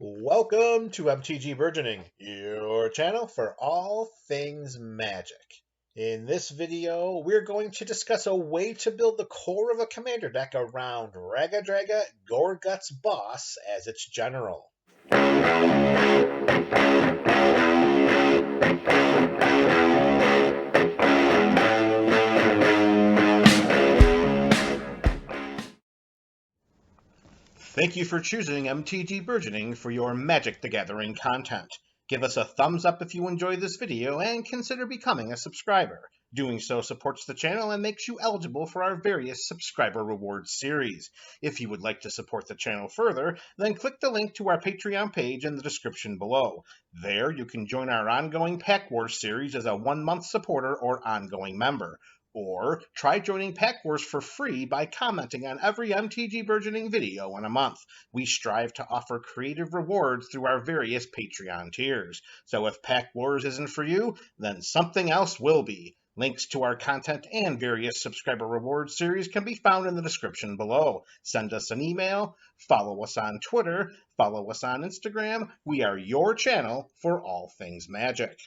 Welcome to MTG Burgeoning, your channel for all things magic. In this video, we're going to discuss a way to build the core of a commander deck around Raggadragga Goreguts Boss as its general. Thank you for choosing MTG Burgeoning for your Magic the Gathering content. Give us a thumbs up if you enjoyed this video and consider becoming a subscriber. Doing so supports the channel and makes you eligible for our various subscriber rewards series. If you would like to support the channel further, then click the link to our Patreon page in the description below. There, you can join our ongoing Pack Wars series as a 1-month supporter or ongoing member. Or try joining Pack Wars for free by commenting on every MTG Burgeoning video in a month. We strive to offer creative rewards through our various Patreon tiers. So if Pack Wars isn't for you, then something else will be. Links to our content and various subscriber rewards series can be found in the description below. Send us an email, follow us on Twitter, follow us on Instagram. We are your channel for all things magic.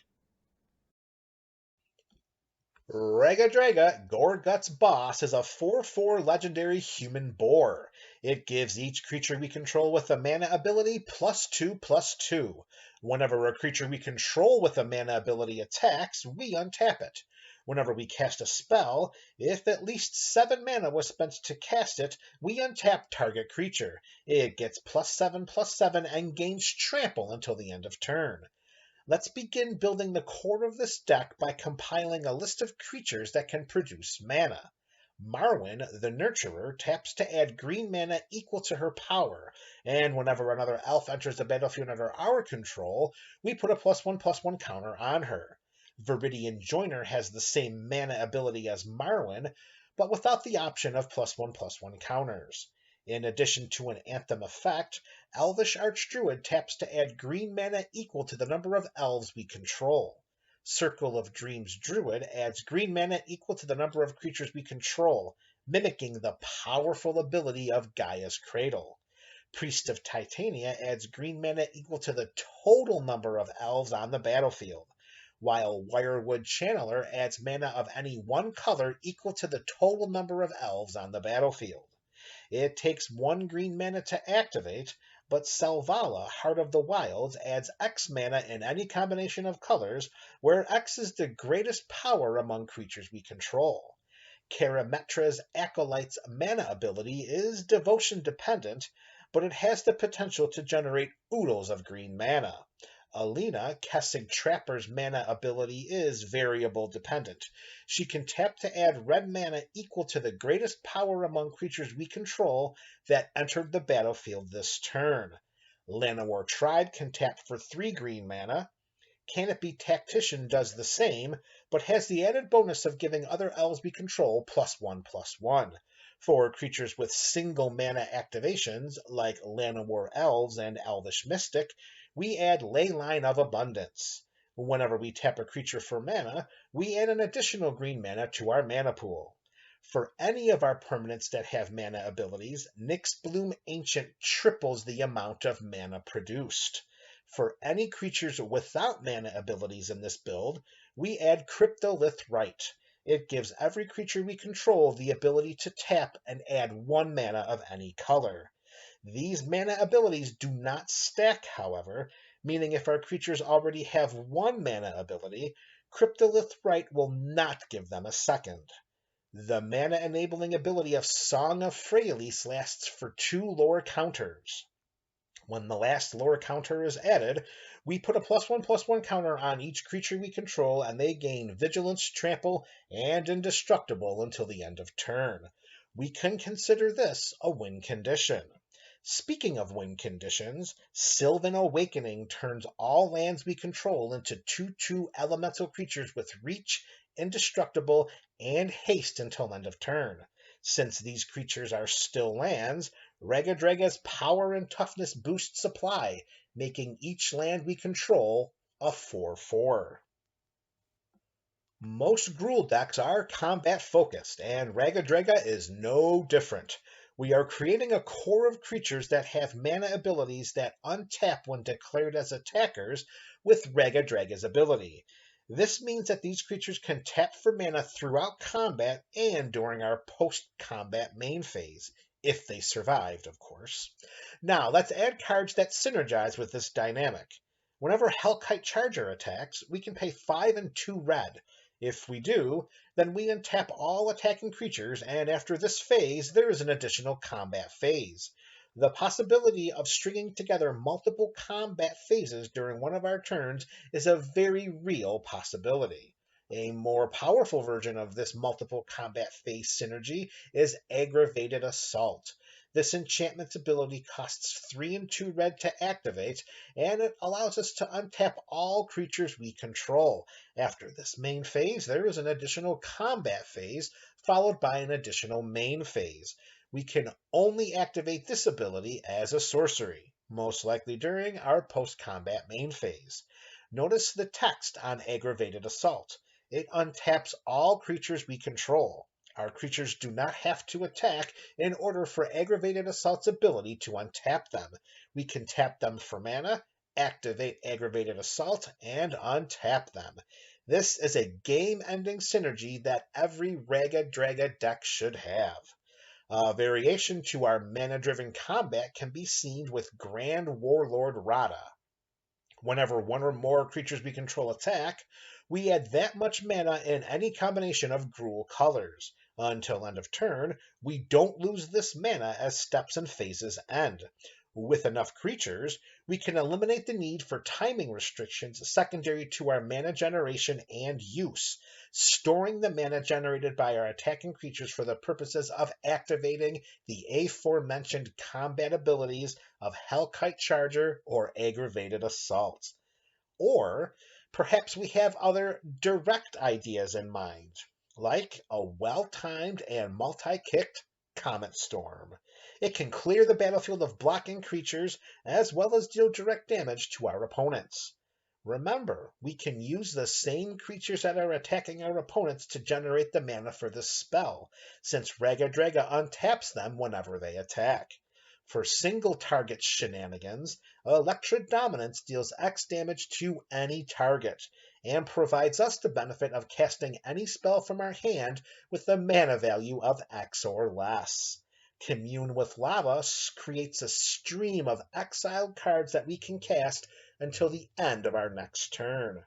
Raggadragga Goreguts Boss is a 4/4 legendary human boar. It gives each creature we control with a mana ability +2/+2. Whenever a creature we control with a mana ability attacks, we untap it. Whenever we cast a spell, if at least 7 mana was spent to cast it, we untap target creature. It gets +7/+7 and gains trample until the end of turn. Let's begin building the core of this deck by compiling a list of creatures that can produce mana. Marwyn, the Nurturer, taps to add green mana equal to her power, and whenever another elf enters the battlefield under our control, we put a +1/+1 counter on her. Viridian Joiner has the same mana ability as Marwyn, but without the option of +1/+1 counters. In addition to an Anthem effect, Elvish Archdruid taps to add green mana equal to the number of elves we control. Circle of Dreams Druid adds green mana equal to the number of creatures we control, mimicking the powerful ability of Gaia's Cradle. Priest of Titania adds green mana equal to the total number of elves on the battlefield, while Wirewood Channeler adds mana of any one color equal to the total number of elves on the battlefield. It takes 1 green mana to activate, but Selvala, Heart of the Wilds, adds X mana in any combination of colors, where X is the greatest power among creatures we control. Karametra's Acolyte's mana ability is devotion dependent, but it has the potential to generate oodles of green mana. Alina, Kessig Trapper's mana ability is variable dependent. She can tap to add red mana equal to the greatest power among creatures we control that entered the battlefield this turn. Llanowar Tribe can tap for 3 green mana. Canopy Tactician does the same, but has the added bonus of giving other elves we control +1/+1. For creatures with single mana activations, like Llanowar Elves and Elvish Mystic, we add Leyline of Abundance. Whenever we tap a creature for mana, we add an additional green mana to our mana pool. For any of our permanents that have mana abilities, Nyxbloom Ancient triples the amount of mana produced. For any creatures without mana abilities in this build, we add Cryptolith Rite. It gives every creature we control the ability to tap and add 1 mana of any color. These mana abilities do not stack, however, meaning if our creatures already have 1 mana ability, Cryptolith Rite will not give them a second. The mana-enabling ability of Song of Freyalise lasts for 2 lore counters. When the last lore counter is added, we put a +1/+1 counter on each creature we control, and they gain Vigilance, Trample, and Indestructible until the end of turn. We can consider this a win condition. Speaking of win conditions, Sylvan Awakening turns all lands we control into 2/2 elemental creatures with reach, indestructible, and haste until end of turn. Since these creatures are still lands, Raggadragga's power and toughness boost supply, making each land we control a 4/4. Most Gruul decks are combat focused, and Raggadragga is no different. We are creating a core of creatures that have mana abilities that untap when declared as attackers with Raggadragga's ability. This means that these creatures can tap for mana throughout combat and during our post-combat main phase, if they survived, of course. Now, let's add cards that synergize with this dynamic. Whenever Hellkite Charger attacks, we can pay 5 and 2 red. If we do, then we untap all attacking creatures, and after this phase, there is an additional combat phase. The possibility of stringing together multiple combat phases during one of our turns is a very real possibility. A more powerful version of this multiple combat phase synergy is Aggravated Assault. This enchantment's ability costs 3 and 2 red to activate, and it allows us to untap all creatures we control. After this main phase, there is an additional combat phase, followed by an additional main phase. We can only activate this ability as a sorcery, most likely during our post-combat main phase. Notice the text on Aggravated Assault. It untaps all creatures we control. Our creatures do not have to attack in order for Aggravated Assault's ability to untap them. We can tap them for mana, activate Aggravated Assault, and untap them. This is a game-ending synergy that every Raggadragga deck should have. A variation to our mana-driven combat can be seen with Grand Warlord Radha. Whenever one or more creatures we control attack, we add that much mana in any combination of Gruul colors. Until end of turn, we don't lose this mana as steps and phases end. With enough creatures, we can eliminate the need for timing restrictions secondary to our mana generation and use, storing the mana generated by our attacking creatures for the purposes of activating the aforementioned combat abilities of Hellkite Charger or Aggravated Assault. Or perhaps we have other direct ideas in mind, like a well-timed and multi-kicked Comet Storm. It can clear the battlefield of blocking creatures as well as deal direct damage to our opponents. Remember, we can use the same creatures that are attacking our opponents to generate the mana for this spell, since Raggadragga untaps them whenever they attack. For single target shenanigans, Electra Dominance deals X damage to any target, and provides us the benefit of casting any spell from our hand with a mana value of X or less. Commune with Lava creates a stream of exiled cards that we can cast until the end of our next turn.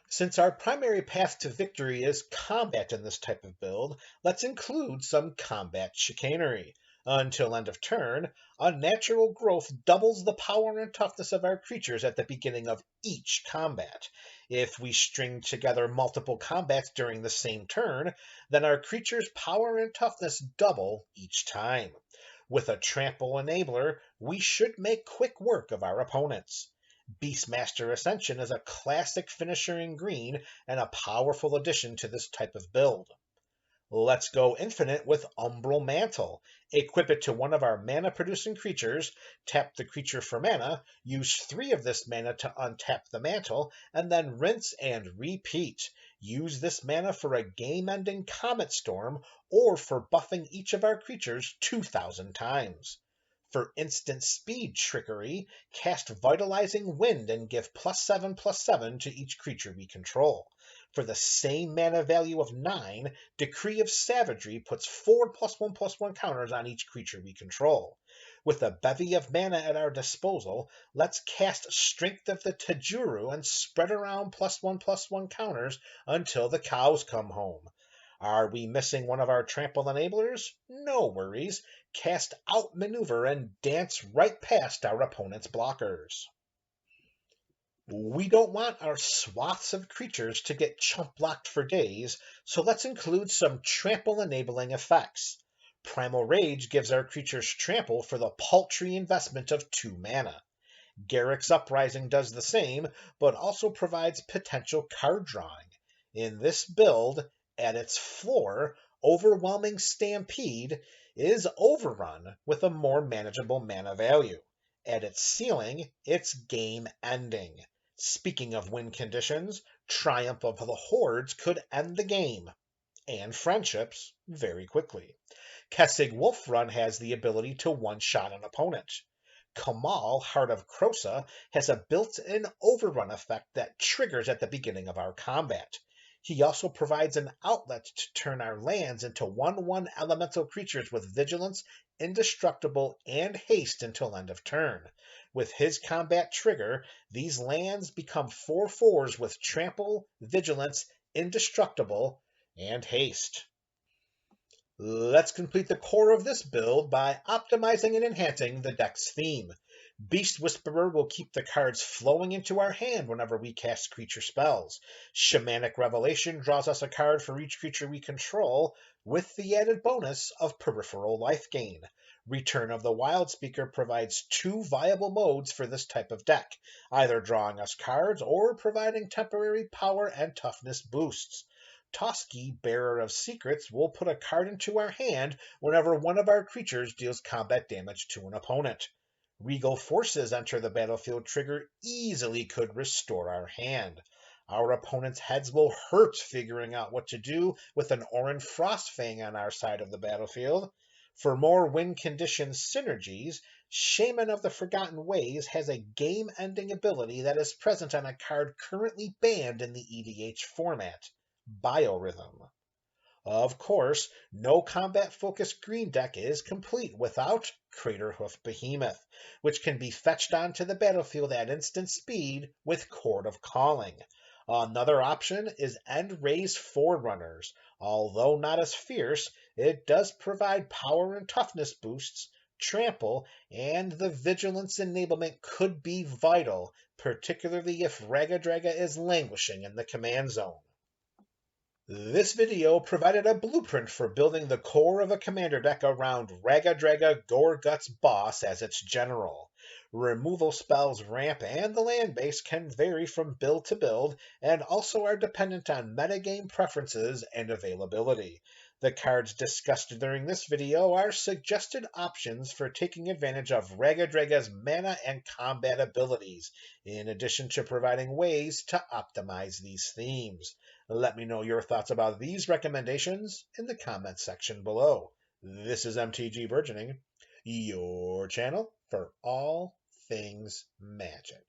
Since our primary path to victory is combat in this type of build, let's include some combat chicanery. Until end of turn, Unnatural Growth doubles the power and toughness of our creatures at the beginning of each combat. If we string together multiple combats during the same turn, then our creatures' power and toughness double each time. With a Trample Enabler, we should make quick work of our opponents. Beastmaster Ascension is a classic finisher in green and a powerful addition to this type of build. Let's go infinite with Umbral Mantle. Equip it to one of our mana-producing creatures, tap the creature for mana, use 3 of this mana to untap the mantle, and then rinse and repeat. Use this mana for a game-ending Comet Storm, or for buffing each of our creatures 2,000 times. For instant speed trickery, cast Vitalizing Wind and give +7/+7 to each creature we control. For the same mana value of 9, Decree of Savagery puts 4 +1/+1 counters on each creature we control. With a bevy of mana at our disposal, let's cast Strength of the Tajuru and spread around +1/+1 counters until the cows come home. Are we missing one of our Trample Enablers? No worries. Cast Outmaneuver and dance right past our opponent's blockers. We don't want our swaths of creatures to get chump blocked for days, so let's include some trample enabling effects. Primal Rage gives our creatures trample for the paltry investment of 2 mana. Garruk's Uprising does the same, but also provides potential card drawing. In this build, at its floor, Overwhelming Stampede is overrun with a more manageable mana value. At its ceiling, it's game ending. Speaking of win conditions, Triumph of the Hordes could end the game, and friendships, very quickly. Kessig Wolfrun has the ability to one-shot an opponent. Kamal, Heart of Krosa, has a built-in overrun effect that triggers at the beginning of our combat. He also provides an outlet to turn our lands into 1/1 elemental creatures with vigilance, indestructible, and haste until end of turn. With his combat trigger, these lands become 4/4s with trample, vigilance, indestructible, and haste. Let's complete the core of this build by optimizing and enhancing the deck's theme. Beast Whisperer will keep the cards flowing into our hand whenever we cast creature spells. Shamanic Revelation draws us a card for each creature we control, with the added bonus of peripheral life gain. Return of the Wildspeaker provides two viable modes for this type of deck, either drawing us cards or providing temporary power and toughness boosts. Toski, Bearer of Secrets, will put a card into our hand whenever one of our creatures deals combat damage to an opponent. Regal Forces enter the battlefield trigger easily could restore our hand. Our opponent's heads will hurt figuring out what to do with an Orin Frostfang on our side of the battlefield. For more win condition synergies, Shaman of the Forgotten Ways has a game-ending ability that is present on a card currently banned in the EDH format. Biorhythm. Of course, no combat-focused green deck is complete without Craterhoof Behemoth, which can be fetched onto the battlefield at instant speed with Chord of Calling. Another option is End-Raze Forerunners. Although not as fierce, it does provide power and toughness boosts, trample, and the vigilance enablement could be vital, particularly if Raggadragga is languishing in the command zone. This video provided a blueprint for building the core of a commander deck around Raggadragga Goreguts Boss as its general. Removal spells ramp and the land base can vary from build to build and also are dependent on metagame preferences and availability. The cards discussed during this video are suggested options for taking advantage of Raggadragga's mana and combat abilities, in addition to providing ways to optimize these themes. Let me know your thoughts about these recommendations in the comments section below. This is MTG Burgeoning, your channel for all things magic.